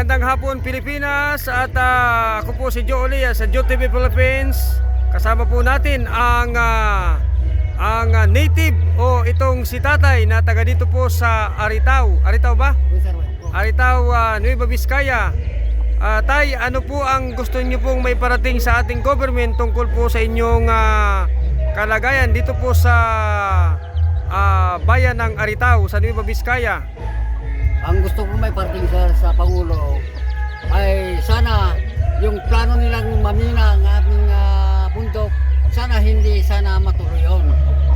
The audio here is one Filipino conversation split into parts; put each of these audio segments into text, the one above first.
Magandang hapon Pilipinas at ako po si Joe Olia sa Joe TV Philippines. Kasama po natin ang native o itong si tatay na taga dito po sa Aritaw. Aritaw ba? Aritaw, Nueva Vizcaya. Tay, ano po ang gusto niyo pong may parating sa ating government tungkol po sa inyong kalagayan dito po sa bayan ng Aritaw sa Nueva Vizcaya? Ang gusto ko may parating sa Pangulo ay sana yung plano nilang mamina ng ating bundok, sana hindi matuloy yun.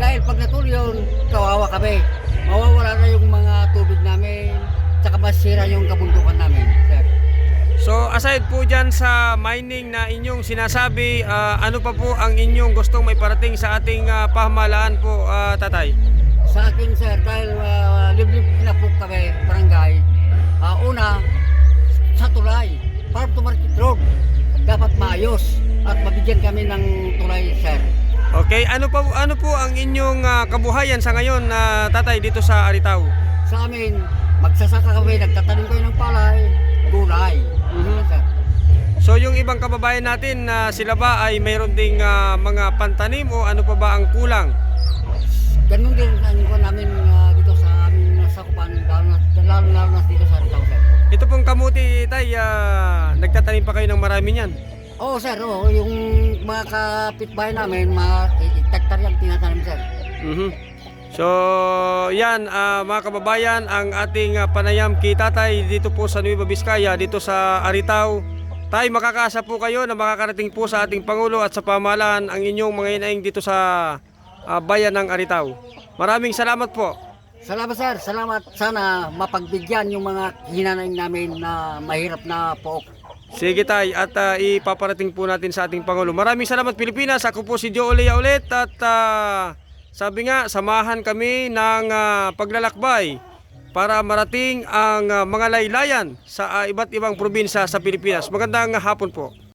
Dahil pag natuloy yun, kawawa kami. Mawawala na yung mga tubig namin, tsaka masira yung kabundukan namin, sir. So aside po dyan sa mining na inyong sinasabi, ano pa po ang inyong gustong may parating sa ating pamahalaan po, tatay? Sa akin, sir, dahil liblib na po kami, barangay, una, sa tulay, farm to market road, dapat maayos at mabigyan kami ng tulay, sir. Okay, ano po ang inyong kabuhayan sa ngayon, tatay, dito sa Aritaw? Sa amin, magsasaka kami, nagtatanim kayo ng palay, gulay. Sir. So yung ibang kababayan natin, sila ba ay mayroon ding mga pantanim o ano pa ba ang kulang? Ganun din ang ko namin dito sa aming nasakupan, lalo na dito sa Aritaw, sir. Ito pong kamuti, tay, nagtatanim pa kayo ng marami niyan? Oo, sir, yung mga kapitbahay namin, mga hektar yung tinatanim, sir. So yan, mga kababayan, ang ating panayam kay tatay dito po sa Nueva Vizcaya, dito sa Aritaw. Tay, makakaasa po kayo na makakarating po sa ating Pangulo at sa pamahalaan ang inyong mga inaing dito sa bayan ng Aritaw. Maraming salamat po. Salamat, sir. Salamat. Sana mapagbigyan yung mga hinanaing namin na mahirap na pook. Sige tay, at ipaparating po natin sa ating Pangulo. Maraming salamat Pilipinas. Ako po si Joe Olia ulit at sabi nga, samahan kami ng paglalakbay para marating ang mga laylayan sa iba't ibang probinsya sa Pilipinas. Magandang hapon po.